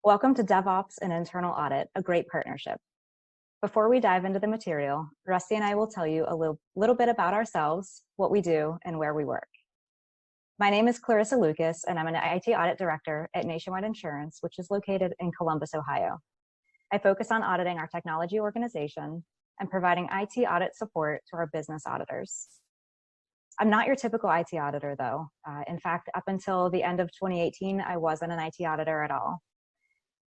Welcome to DevOps and Internal Audit, a great partnership. Before we dive into the material, Rusty and I will tell you a little bit about ourselves, what we do, and where we work. My name is Clarissa Lucas, and I'm an IT Audit Director at Nationwide Insurance, which is located in Columbus, Ohio. I focus on auditing our technology organization and providing IT audit support to our business auditors. I'm not your typical IT auditor, though. In fact, up until the end of 2018, I wasn't an IT auditor at all.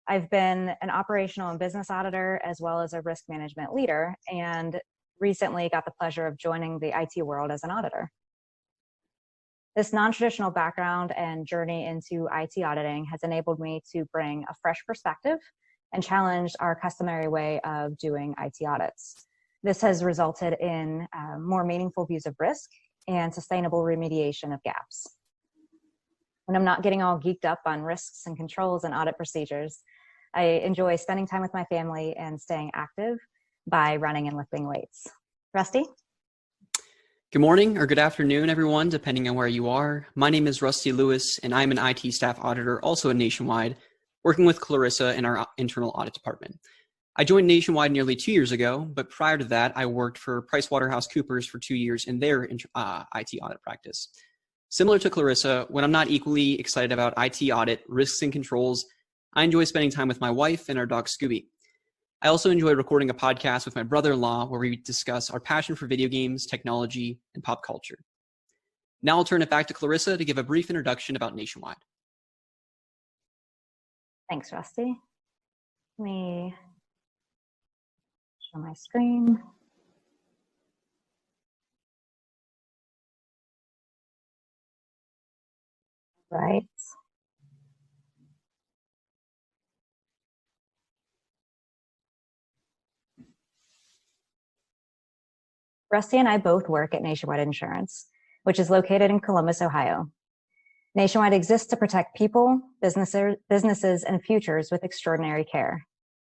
I've been an operational and business auditor as well as a risk management leader, and recently got the pleasure of joining the IT world as an auditor. This non-traditional background and journey into IT auditing has enabled me to bring a fresh perspective and challenge our customary way of doing IT audits. This has resulted in more meaningful views of risk and sustainable remediation of gaps. When I'm not getting all geeked up on risks and controls and audit procedures, I enjoy spending time with my family and staying active by running and lifting weights. Rusty? Good morning or good afternoon, everyone, depending on where you are. My name is Rusty Lewis, and I'm an IT staff auditor, also at Nationwide, working with Clarissa in our internal audit department. I joined Nationwide nearly 2 years ago, but prior to that, I worked for PricewaterhouseCoopers for 2 years in their IT audit practice. Similar to Clarissa, when I'm not equally excited about IT audit, risks, and controls, I enjoy spending time with my wife and our dog Scooby. I also enjoy recording a podcast with my brother-in-law where we discuss our passion for video games, technology, and pop culture. Now I'll turn it back to Clarissa to give a brief introduction about Nationwide. Thanks, Rusty. Let me show my screen. Right. Rusty and I both work at Nationwide Insurance, which is located in Columbus, Ohio. Nationwide exists to protect people, businesses, and futures with extraordinary care.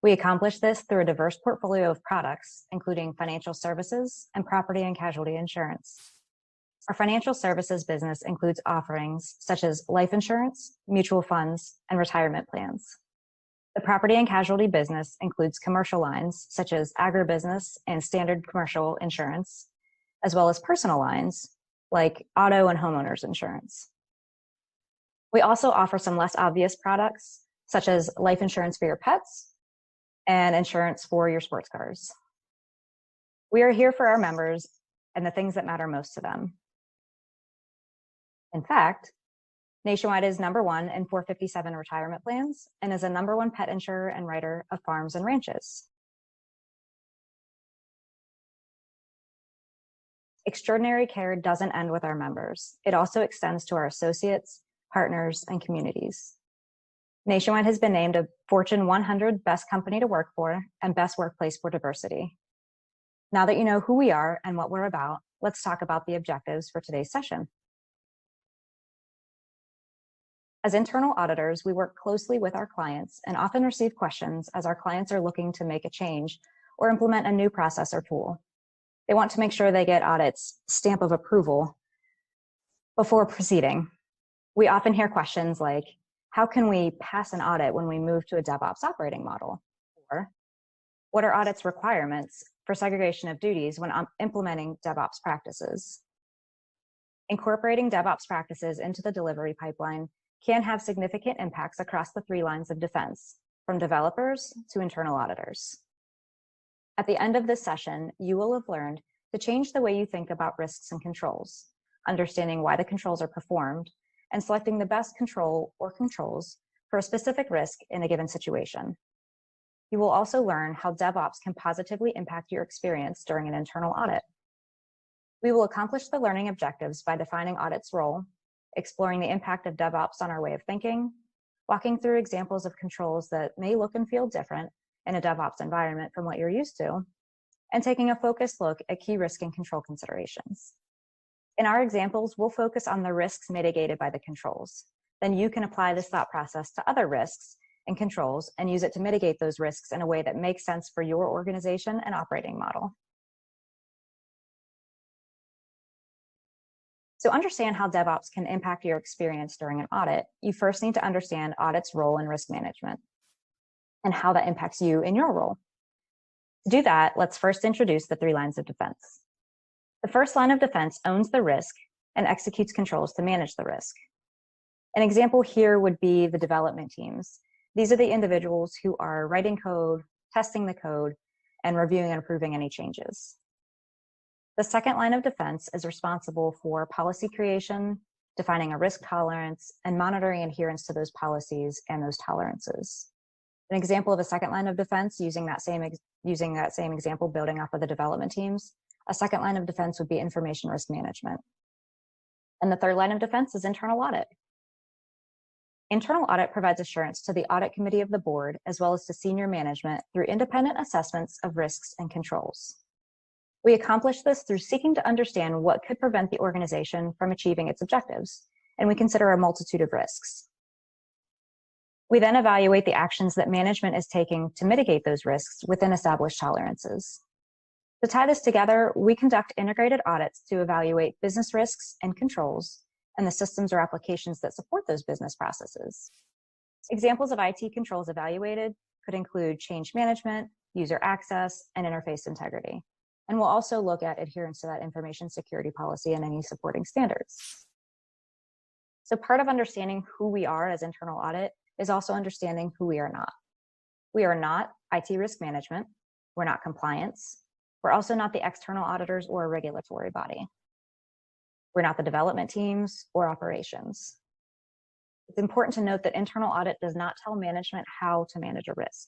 We accomplish this through a diverse portfolio of products, including financial services and property and casualty insurance. Our financial services business includes offerings such as life insurance, mutual funds, and retirement plans. The property and casualty business includes commercial lines such as agribusiness and standard commercial insurance, as well as personal lines like auto and homeowners insurance. We also offer some less obvious products such as life insurance for your pets and insurance for your sports cars. We are here for our members and the things that matter most to them. In fact, Nationwide is #1 in 457 retirement plans and is a #1 pet insurer and writer of farms and ranches. Extraordinary care doesn't end with our members. It also extends to our associates, partners, and communities. Nationwide has been named a Fortune 100 Best Company to Work For and Best Workplace for Diversity. Now that you know who we are and what we're about, let's talk about the objectives for today's session. As internal auditors, we work closely with our clients and often receive questions as our clients are looking to make a change or implement a new process or tool. They want to make sure they get audit's stamp of approval before proceeding. We often hear questions like, how can we pass an audit when we move to a DevOps operating model? Or, what are audit's requirements for segregation of duties when implementing DevOps practices? Incorporating DevOps practices into the delivery pipeline can have significant impacts across the 3 lines of defense, from developers to internal auditors. At the end of this session, you will have learned to change the way you think about risks and controls, understanding why the controls are performed, and selecting the best control or controls for a specific risk in a given situation. You will also learn how DevOps can positively impact your experience during an internal audit. We will accomplish the learning objectives by defining audit's role, exploring the impact of DevOps on our way of thinking, walking through examples of controls that may look and feel different in a DevOps environment from what you're used to, and taking a focused look at key risk and control considerations. In our examples, we'll focus on the risks mitigated by the controls. Then you can apply this thought process to other risks and controls and use it to mitigate those risks in a way that makes sense for your organization and operating model. To understand how DevOps can impact your experience during an audit, you first need to understand audit's role in risk management. and how that impacts you in your role. To do that, let's first introduce the 3 lines of defense. The first line of defense owns the risk and executes controls to manage the risk. An example here would be the development teams. These are the individuals who are writing code, testing the code, and reviewing and approving any changes. The second line of defense is responsible for policy creation, defining a risk tolerance, and monitoring adherence to those policies and those tolerances. An example of a second line of defense using that same example building off of the development teams, a second line of defense would be information risk management. And the third line of defense is internal audit. Internal audit provides assurance to the audit committee of the board, as well as to senior management through independent assessments of risks and controls. We accomplish this through seeking to understand what could prevent the organization from achieving its objectives, and we consider a multitude of risks. We then evaluate the actions that management is taking to mitigate those risks within established tolerances. To tie this together, we conduct integrated audits to evaluate business risks and controls and the systems or applications that support those business processes. Examples of IT controls evaluated could include change management, user access, and interface integrity. And we'll also look at adherence to that information security policy and any supporting standards. So part of understanding who we are as internal audit is also understanding who we are not. We are not IT risk management. We're not compliance. We're also not the external auditors or a regulatory body. We're not the development teams or operations. It's important to note that internal audit does not tell management how to manage a risk.